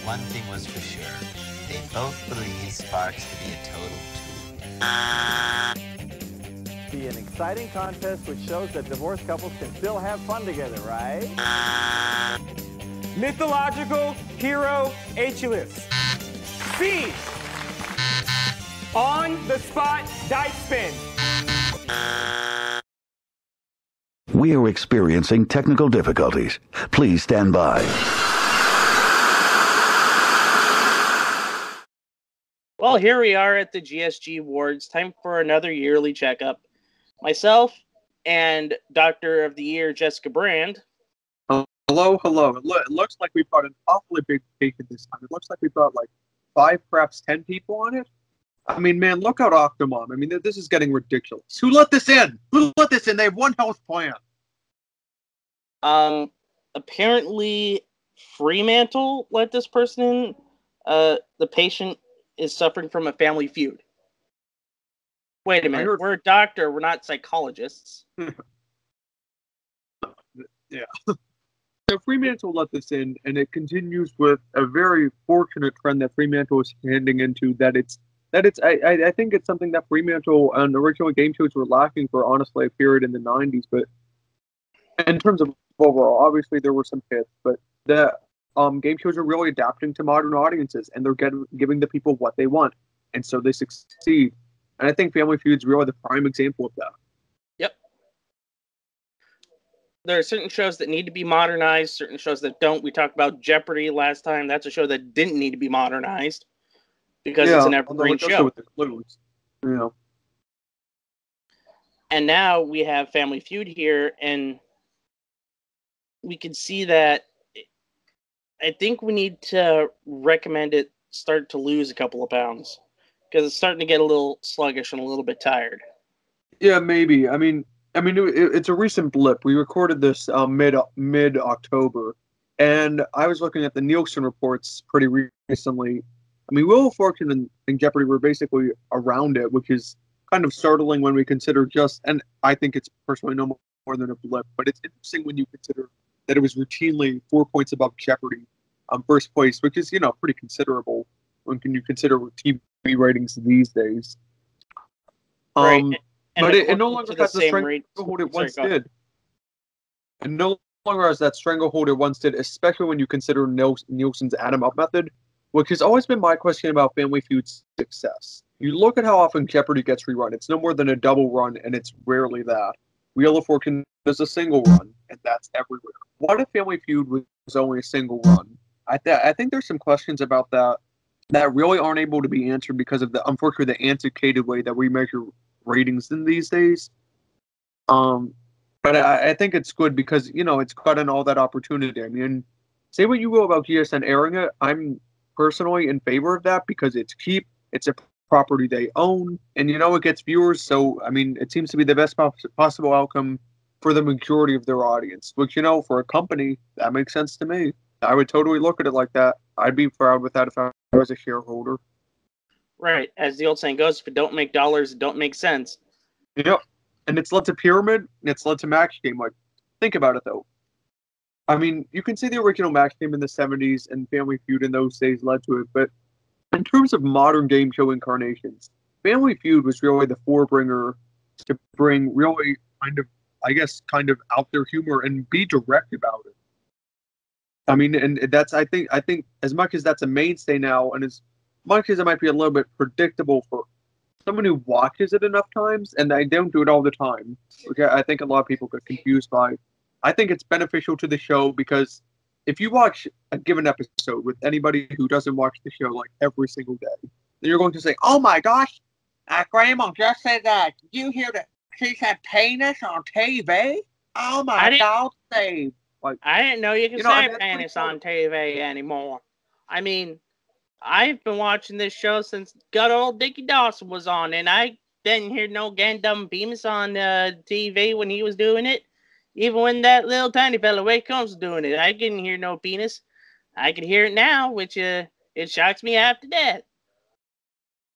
one thing was for sure. They both believe Sparks to be a total tool. Be an exciting contest which shows that divorced couples can still have fun together, right? Mythological hero H-list. C. On the spot dice spin. We are experiencing technical difficulties. Please stand by. Well, here we are at the GSG Ward. It's time for another yearly checkup. Myself and Doctor of the Year, Jessica Brand. Hello. It looks like we've got an awfully big patient this time. It looks like we've got like 5, perhaps 10 people on it. I mean, man, look out Octomom. I mean, this is getting ridiculous. Who let this in? Who let this in? They have one health plan. Apparently Fremantle let this person in. The patient is suffering from a family feud. Wait a minute. We're a doctor. We're not psychologists. Yeah. So Fremantle let this in, and it continues with a very fortunate trend that Fremantle is heading into. I think it's something that Fremantle and original game shows were lacking for honestly a period in the 90s. But in terms of overall, obviously there were some hits, but the game shows are really adapting to modern audiences, and they're giving the people what they want, and so they succeed. And I think Family Feud's really the prime example of that. Yep. There are certain shows that need to be modernized, certain shows that don't. We talked about Jeopardy last time. That's a show that didn't need to be modernized because it's an evergreen show. With the clues. Yeah. And now we have Family Feud here, and we can see that I think we need to recommend it start to lose a couple of pounds because it's starting to get a little sluggish and a little bit tired. Yeah, maybe. I mean, it's a recent blip. We recorded this mid October, and I was looking at the Nielsen reports pretty recently. I mean, Wheel of Fortune and Jeopardy were basically around it, which is kind of startling when we consider and I think it's personally no more than a blip, but it's interesting when you consider that it was routinely 4 points above Jeopardy first place, which is, pretty considerable when you consider TV ratings these days. Right. But it no longer has the stranglehold it once did. And no longer has that stranglehold it once did, especially when you consider Nielsen's add 'em up method, which has always been my question about Family Feud's success. You look at how often Jeopardy gets rerun. It's no more than a double run, and it's rarely that. Wheel of Fortune is a single run, and that's everywhere. What if Family Feud was only a single run? I think there's some questions about that really aren't able to be answered because of unfortunately, the antiquated way that we measure ratings in these days. But I think it's good because, it's gotten all that opportunity. I mean, say what you will about GSN airing it, I'm personally in favor of that because it's cheap, it's a property they own, and it gets viewers, so I mean it seems to be the best possible outcome for the majority of their audience, which for a company that makes sense to me. I would totally look at it like that. I'd be proud with that if I was a shareholder. Right, as the old saying goes, if it don't make dollars, it don't make sense. Yep, and it's led to Pyramid, and it's led to Match Game. Like, think about it though. I mean, you can see the original Match Game in the 70s and Family Feud in those days led to it, but in terms of modern game show incarnations, Family Feud was really the forebringer to bring really kind of out there humor and be direct about it. I mean, and that's I think as much as that's a mainstay now, and as much as it might be a little bit predictable for someone who watches it enough times, and I don't do it all the time, okay, I think a lot of people get confused by. I think it's beneficial to the show because if you watch a given episode with anybody who doesn't watch the show like every single day, then you're going to say, "Oh my gosh, Grandma just said that. Did you hear that she said penis on TV? Oh my God, Dave." Like, I didn't know you could say penis on TV anymore. I mean, I've been watching this show since good old Dickie Dawson was on, and I didn't hear no gandum penis on TV when he was doing it. Even when that little tiny fella Wade Combs was doing it, I didn't hear no penis. I can hear it now, which it shocks me half to death.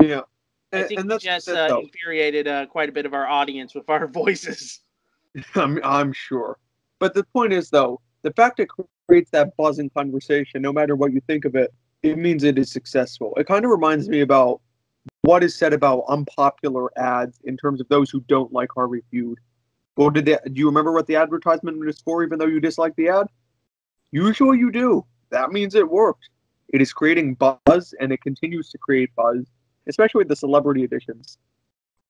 Yeah. I think we just infuriated quite a bit of our audience with our voices. I'm sure. But the point is, though, the fact it creates that buzzing conversation, no matter what you think of it, it means it is successful. It kind of reminds me about what is said about unpopular ads in terms of those who don't like Harvey Feud. Well, do you remember what the advertisement was for, even though you dislike the ad? Usually you do. That means it worked. It is creating buzz, and it continues to create buzz, especially with the celebrity editions.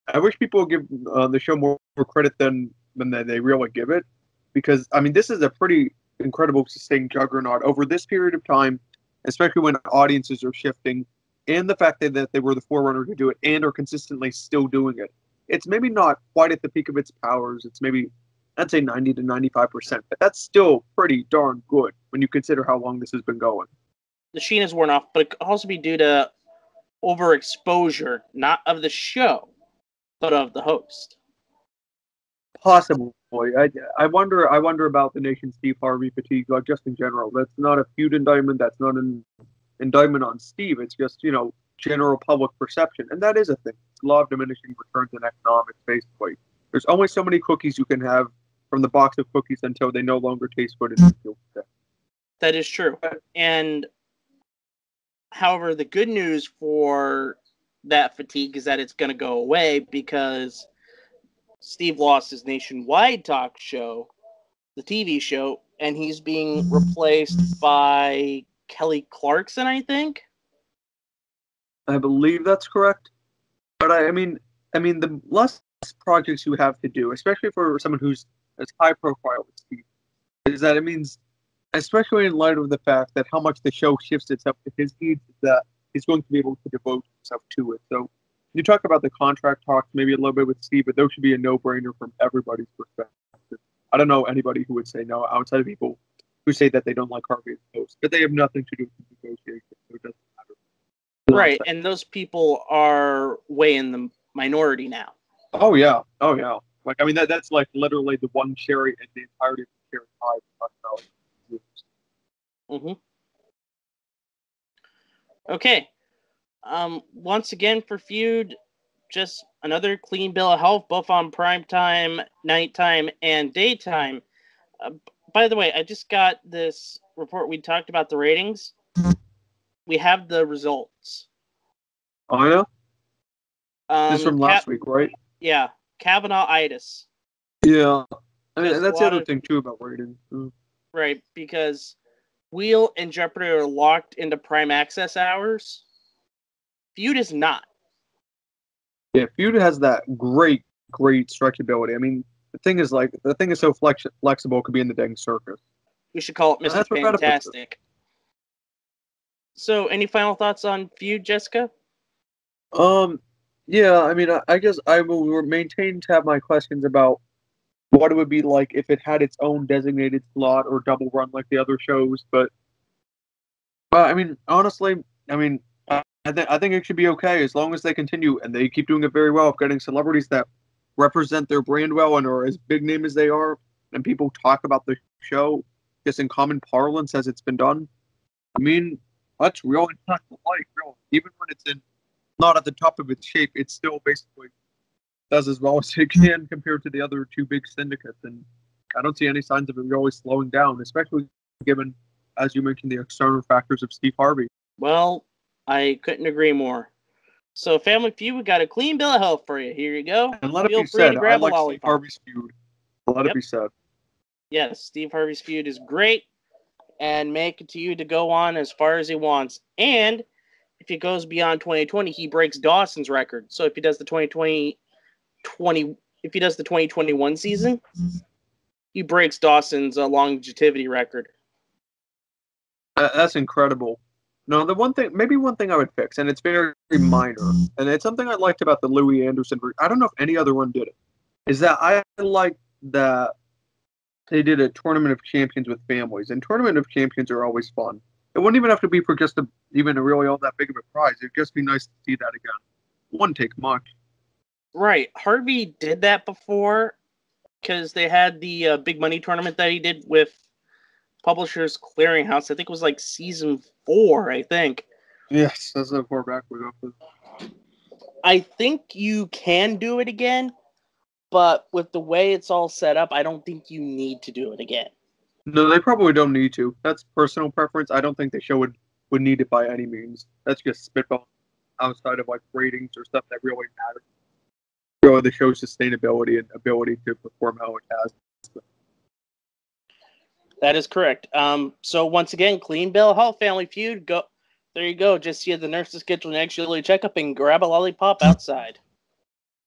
I wish people would give the show more credit than they really give it, because, I mean, this is a pretty incredible sustained juggernaut over this period of time, especially when audiences are shifting, and the fact that they were the forerunner to do it and are consistently still doing it. It's maybe not quite at the peak of its powers. It's maybe, I'd say 90 to 95%, but that's still pretty darn good when you consider how long this has been going. The sheen has worn off, but it could also be due to overexposure, not of the show, but of the host. Possibly. I wonder about the nation's Steve Harvey fatigue, like just in general. That's not a Feud indictment. That's not an indictment on Steve. It's just, general public perception. And that is a thing. It's law of diminishing returns in economics, basically. There's only so many cookies you can have from the box of cookies until they no longer taste good and feel good. That is true. And, however, the good news for that fatigue is that it's going to go away because Steve lost his nationwide talk show, the TV show, and he's being replaced by Kelly Clarkson, I think. I believe that's correct. But I mean, the less projects you have to do, especially for someone who's as high profile as Steve, is that it means, especially in light of the fact that how much the show shifts itself to his needs, that he's going to be able to devote himself to it. So you talk about the contract talks, maybe a little bit with Steve, but those should be a no-brainer from everybody's perspective. I don't know anybody who would say no outside of people who say that they don't like Harvey as host, but they have nothing to do with the negotiation, so it doesn't matter. Right, and those people are way in the minority now. Oh yeah. Like, I mean, that's like literally the one cherry in the entirety of the cherry pie. Mm-hmm. Okay. Once again for Feud, just another clean bill of health, both on primetime, nighttime, and daytime. By the way, I just got this report. We talked about the ratings. We have the results. Oh yeah. This is from last week, right? Yeah, Kavanaugh-itis. Yeah, I mean, that's the other thing too about ratings. Right, because Wheel and Jeopardy are locked into prime access hours. Feud is not. Yeah, Feud has that great stretchability. I mean, the thing is so flexible, it could be in the dang circus. We should call it Mr. Fantastic. So, any final thoughts on Feud, Jessica? Yeah, I mean, I guess I will maintain to have my questions about what it would be like if it had its own designated slot or double run like the other shows. But I mean, honestly, I think it should be okay as long as they continue and they keep doing it very well of getting celebrities that represent their brand well and are as big name as they are, and people talk about the show just in common parlance as it's been done. I mean, that's really not like really. Even when it's not at the top of its shape, it still basically does as well as it can compared to the other two big syndicates. And I don't see any signs of it really slowing down, especially given, as you mentioned, the external factors of Steve Harvey. Well, I couldn't agree more. So, Family Feud, we got a clean bill of health for you. Here you go. And let it be said, I like Steve Harvey's Feud. Let it be said. Yes, Steve Harvey's Feud is great and may continue to go on as far as he wants. And if he goes beyond 2020, he breaks Dawson's record. So if he does the 2021 season, he breaks Dawson's longevity record. That's incredible. No, one thing I would fix, and it's very minor, and it's something I liked about the Louis Anderson. I don't know if any other one did it. Is that I like that they did a Tournament of Champions with families, and Tournament of Champions are always fun. It wouldn't even have to be for just even really all that big of a prize. It'd just be nice to see that again. It wouldn't take much. Right. Harvey did that before because they had the big money tournament that he did with Publishers Clearinghouse. I think it was like season 4, I think. Yes, that's how far back we go. I think you can do it again, but with the way it's all set up, I don't think you need to do it again. No, they probably don't need to. That's personal preference. I don't think the show would would need it by any means. That's just spitball outside of like ratings or stuff that really matters. Really, the show's sustainability and ability to perform how it has. That is correct. So once again, clean bill of health, Family Feud. Go there, you go. Just see the nurses schedule an next yearly checkup and grab a lollipop outside.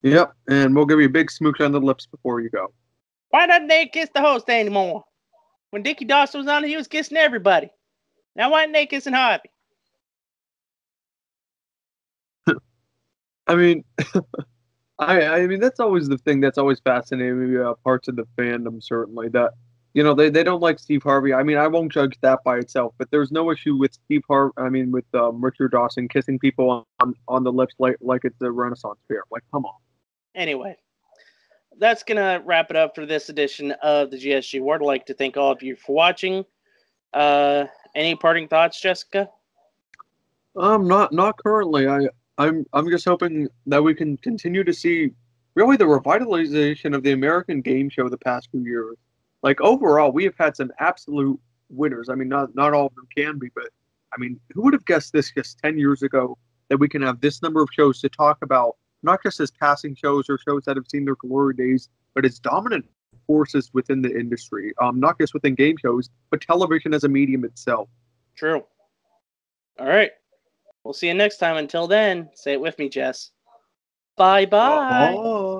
Yep, and we'll give you a big smooch on the lips before you go. Why doesn't they kiss the host anymore? When Dickie Dawson was on, he was kissing everybody. Now why aren't they kissing Harvey? I mean, I mean that's always the thing that's always fascinating me about parts of the fandom. Certainly that they don't like Steve Harvey. I mean I won't judge that by itself, but there's no issue with Steve Harvey. I mean with Richard Dawson kissing people on the lips like it's a Renaissance fair. Like come on. Anyway, that's gonna wrap it up for this edition of the GSG Ward. I'd like to thank all of you for watching. Any parting thoughts, Jessica? Not currently. I'm just hoping that we can continue to see really the revitalization of the American game show the past few years. Like overall, we have had some absolute winners. I mean, not all of them can be, but I mean, who would have guessed this just 10 years ago that we can have this number of shows to talk about, not just as passing shows or shows that have seen their glory days, but as dominant forces within the industry, not just within game shows, but television as a medium itself. True. All right. We'll see you next time. Until then, say it with me, Jess. Bye-bye. Bye.